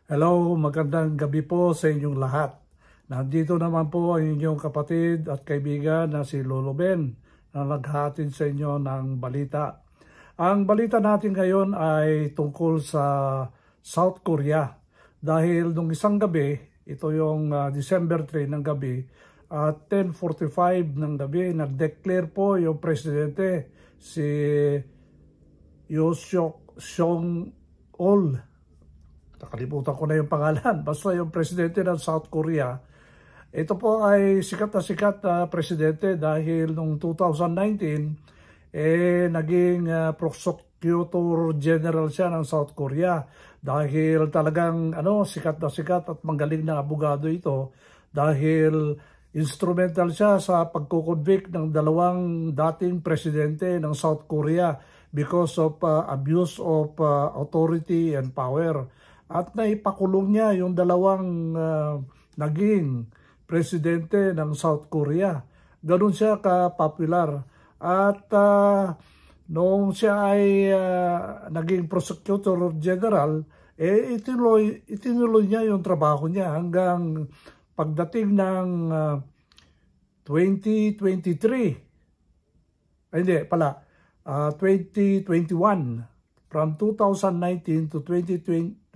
Hello, magandang gabi po sa inyong lahat. Nandito naman po ang inyong kapatid at kaibigan na si Lolo Ben na naghatid sa inyo ng balita. Ang balita natin ngayon ay tungkol sa South Korea. Dahil nung isang gabi, ito yung December 3 ng gabi, at 10:45 ng gabi, nag-declare po yung presidente si Yoo Seok-ol. Nakalimutan ko na yung pangalan. Basta yung presidente ng South Korea. Ito po ay sikat na presidente dahil noong 2019, naging prosecutor general siya ng South Korea. Dahil talagang sikat at magaling na abogado ito. Dahil instrumental siya sa pagkukonvict ng dalawang dating presidente ng South Korea because of abuse of authority and power. At naipakulong niya yung dalawang naging presidente ng South Korea. Ganun siya ka-popular. At noong siya ay naging prosecutor general, itinuloy niya yung trabaho niya hanggang pagdating ng 2023. Ay, hindi pala, 2021. From 2019 to 2021,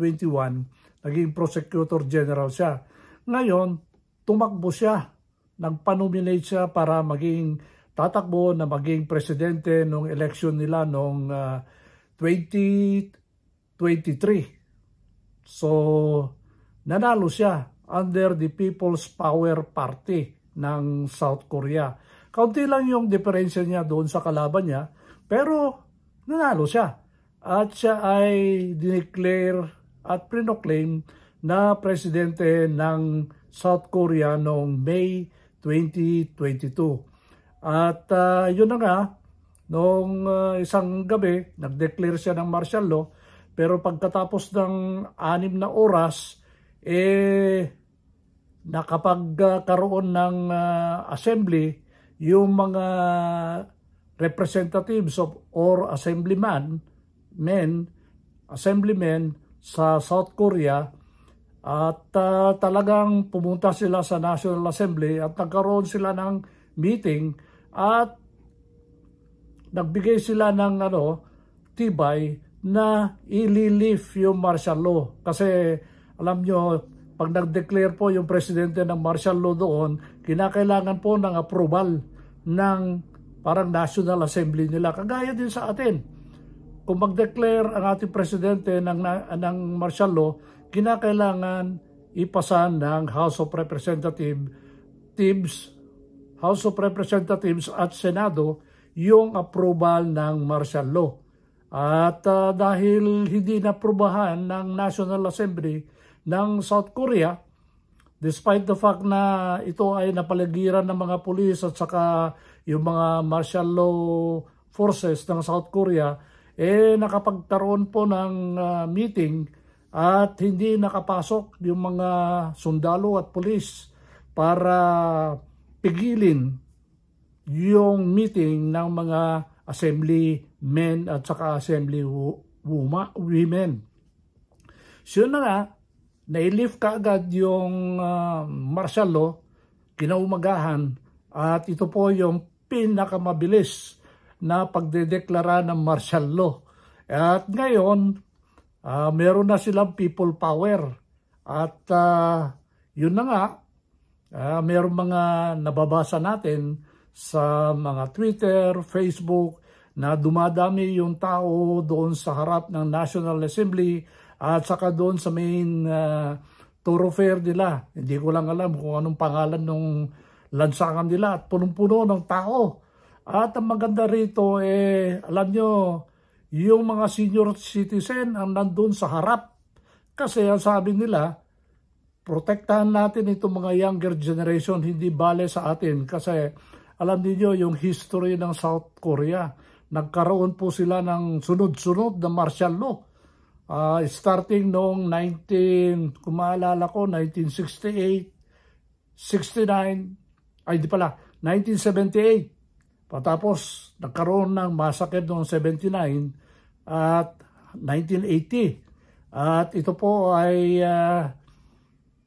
naging prosecutor general siya. Ngayon, tumakbo siya. Nagpanominate siya para tatakbo na maging presidente nung election nila noong 2023. So, nanalo siya under the People's Power Party ng South Korea. Kaunti lang yung diferensya niya doon sa kalaban niya, pero nanalo siya. At siya ay dineclare at pinoclaim na presidente ng South Korea noong May 2022. At yun na nga, noong isang gabi, nag-declare siya ng martial law, pero pagkatapos ng 6 na oras, nakapagkaroon ng assembly yung mga representatives or assemblymen sa South Korea, at talagang pumunta sila sa National Assembly at nagkaroon sila ng meeting at nagbigay sila ng tibay na ililift yung martial law. Kasi alam nyo, pag nag-declare po yung presidente ng martial law doon, kinakailangan po ng approval ng parang National Assembly nila. Kagaya din sa atin. Kung mag-declare ang ating presidente ng martial law, kinakailangan ipasa ng House of Representatives at Senado yung approval ng martial law. At dahil hindi naprubahan ng National Assembly ng South Korea, despite the fact na ito ay napaligiran ng mga pulis at saka yung mga martial law forces ng South Korea, nakapagkaroon po ng meeting at hindi nakapasok yung mga sundalo at pulis para pigilin yung meeting ng mga assemblymen at saka assembly women. So na nga, nailift kaagad yung martial law kinaumagahan, at ito po yung pinakamabilis na pagdedeklara ng martial law. At ngayon, meron na silang people power. At yun na nga, meron mga nababasa natin sa mga Twitter, Facebook, na dumadami yung tao doon sa harap ng National Assembly at saka doon sa main thoroughfare nila. Hindi ko lang alam kung anong pangalan ng lansangan nila, at punong-puno ng tao. At ang maganda rito, alam nyo, yung mga senior citizen ang nandun sa harap. Kasi ang sabi nila, protektahan natin itong mga younger generation, hindi bale sa atin. Kasi alam niyo yung history ng South Korea. Nagkaroon po sila ng sunod-sunod na martial law. Starting noong 1968, 69, ay di pala, 1978. Patapos, nagkaroon ng massacre noong 79 at 1980. At ito po ay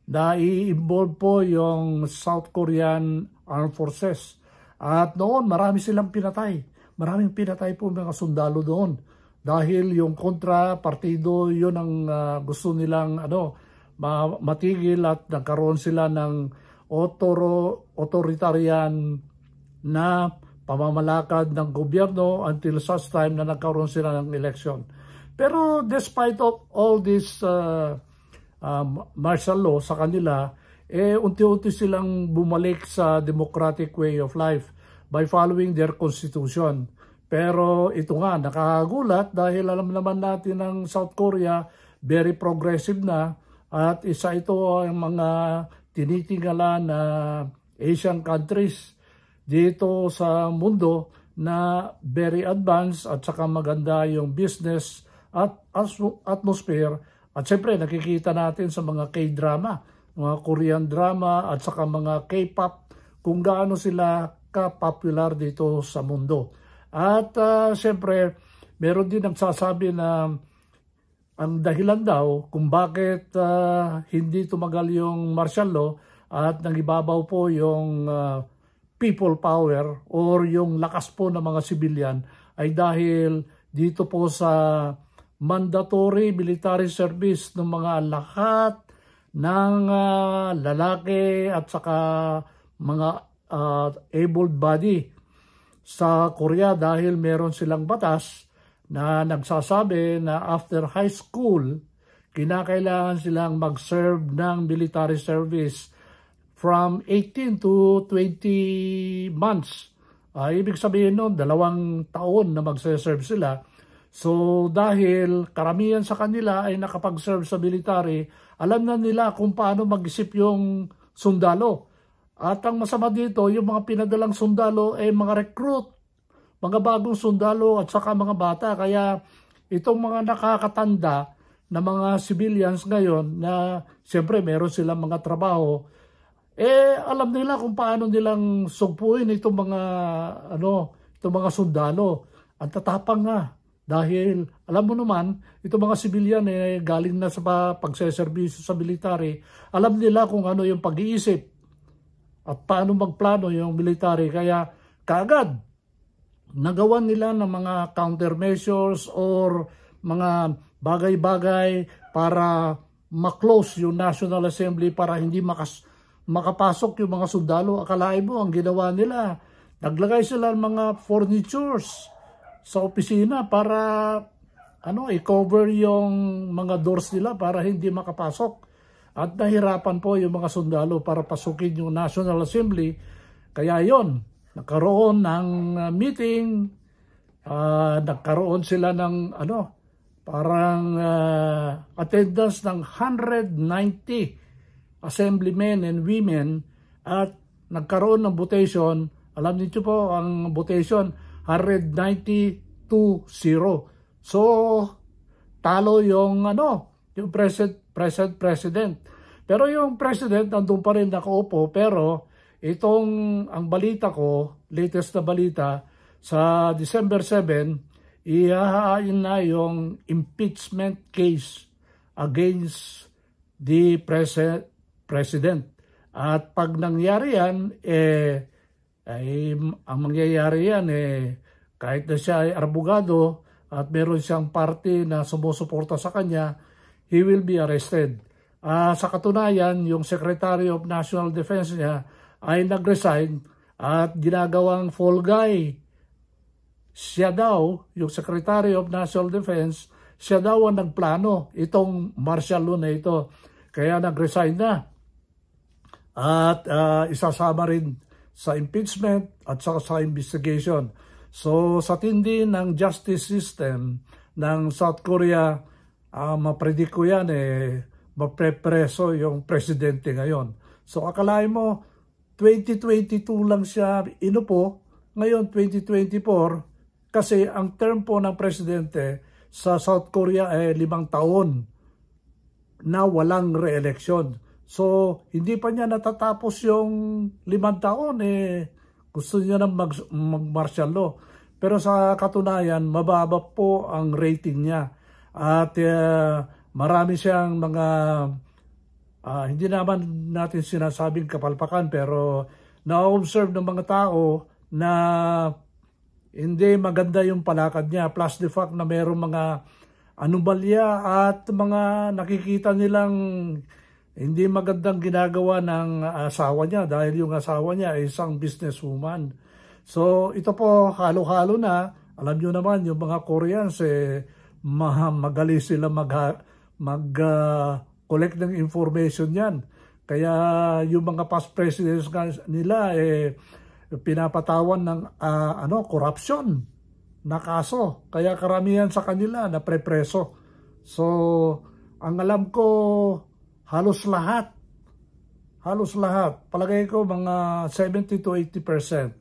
nai-involve po yung South Korean Armed Forces. At noon marami silang pinatay. Maraming pinatay po mga sundalo doon. Dahil yung kontra partido yun ang gusto nilang matigil at nagkaroon sila ng authoritarian na pamamalakad ng gobyerno until such time na nagkaroon sila ng election. Pero despite of all this martial law sa kanila, unti-unti silang bumalik sa democratic way of life by following their constitution. Pero ito nga, nakakagulat dahil alam naman natin ng South Korea, very progressive na at isa ito ang mga tinitingala na Asian countries dito sa mundo na very advanced at saka maganda yung business at atmosphere. At siyempre nakikita natin sa mga K-drama, mga Korean drama at saka mga K-pop kung gaano sila ka-popular dito sa mundo. At siyempre meron din nagsasabi na ang dahilan daw kung bakit hindi tumagal yung martial law at nangibabaw po yung people power or yung lakas po ng mga civilian ay dahil dito po sa mandatory military service ng mga lahat ng lalaki at saka mga able body sa Korea dahil meron silang batas na nagsasabi na after high school, kinakailangan silang mag-serve ng military service from 18 to 20 months. Ibig sabihin nun, 2 taon na mag-serve sila. So dahil karamihan sa kanila ay nakapag-serve sa military, alam na nila kung paano mag-isip yung sundalo. At ang masama dito, yung mga pinadalang sundalo ay mga recruit, mga bagong sundalo at saka mga bata. Kaya itong mga nakakatanda na mga civilians ngayon na siyempre meron silang mga trabaho, alam nila kung paano nilang sugpuin itong mga sundalo. Ang tatapang nga. Dahil alam mo naman, itong mga civilian galing na sa pagseservisyo sa military, alam nila kung ano yung pag-iisip at paano magplano yung military. Kaya kaagad nagawan nila ng mga countermeasures or mga bagay-bagay para maklose yung National Assembly para hindi makapasok yung mga sundalo. Akalain mo ang ginawa nila, naglagay sila ng mga furnitures sa opisina para i-cover yung mga doors nila para hindi makapasok. At nahirapan po yung mga sundalo para pasukin yung National Assembly. Kaya yon, nagkaroon ng meeting, nagkaroon sila ng parang attendance ng 190 assemblymen and women at nagkaroon ng votation. Alam niyo po ang votation 190-0. So talo yung yung president. Pero yung president nandun pa rin nakaupo, pero ang balita ko, latest na balita, sa December 7, ihahain na yung impeachment case against the president. At pag nangyari yan, ang mangyayari yan, kahit na siya ay abogado at meron siyang party na sumusuporta sa kanya, he will be arrested. Sa katunayan, yung Secretary of National Defense niya ay nag-resign at ginagawang fall guy. Siya daw, yung Secretary of National Defense, siya daw ang nagplano itong martial law na ito. Kaya nag-resign na. At isasama rin sa impeachment at sa investigation. So sa tindi ng justice system ng South Korea, mapredict ko yan maprepreso yung presidente ngayon. So akalain mo 2022 lang siya inupo, ngayon 2024 kasi ang term po ng presidente sa South Korea ay 5 taon na walang re-election. So hindi pa niya natatapos yung 5 taon gusto niya na mag-martial law. Pero sa katunayan, mababa po ang rating niya. At marami siyang mga hindi naman natin sinasabing kapalpakan, pero na-observe ng mga tao na hindi maganda yung palakad niya, plus the fact na mayroong mga anomalya at mga nakikita nilang hindi magandang ginagawa ng asawa niya dahil yung asawa niya ay isang businesswoman. So ito po halo-halo na. Alam niyo naman yung mga Koreans magaling sila mag-collect ng information yan. Kaya yung mga past presidents nila pinapatawan ng corruption na kaso. Kaya karamihan sa kanila na prepreso. So ang alam ko halos lahat, palagay ko mga 70 to 80%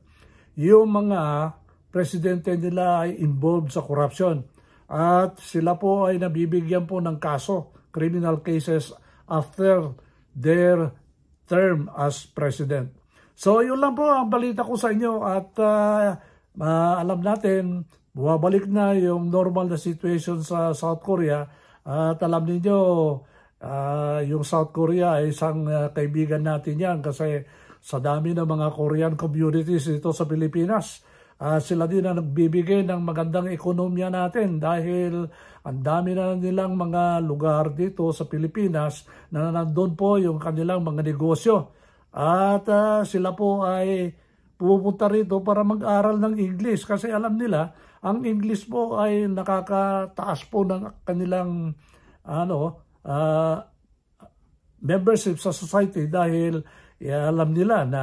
yung mga presidente nila ay involved sa corruption. At sila po ay nabibigyan po ng kaso, criminal cases after their term as president. So yun lang po ang balita ko sa inyo at alam natin, bumabalik na yung normal na situation sa South Korea at alam niyo yung South Korea ay isang kaibigan natin yan kasi sa dami ng mga Korean communities dito sa Pilipinas. Sila din na nagbibigay ng magandang ekonomiya natin dahil ang dami na nilang mga lugar dito sa Pilipinas na nandun po yung kanilang mga negosyo. At sila po ay pupunta rito para mag-aral ng English kasi alam nila ang English po ay nakakataas po ng kanilang membership sa society dahil alam nila na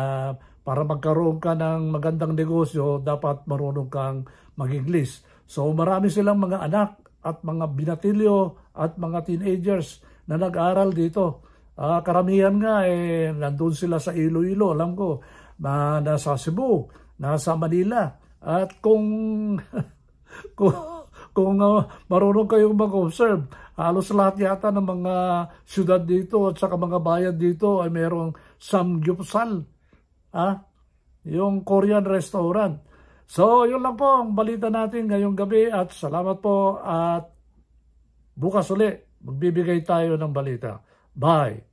para magkaroon ka ng magandang negosyo, dapat marunong kang mag-English. So marami silang mga anak at mga binatilyo at mga teenagers na nag-aral dito. Karamihan nga nandun sila sa Iloilo, alam ko, nasa Cebu, nasa Manila. At kung marunong kayong mag-observe, halos lahat yata ng mga syudad dito at saka mga bayan dito ay mayroong samgyupsal. Yung Korean restaurant. So, yun lang po ang balita natin ngayong gabi at salamat po at bukas uli magbibigay tayo ng balita. Bye!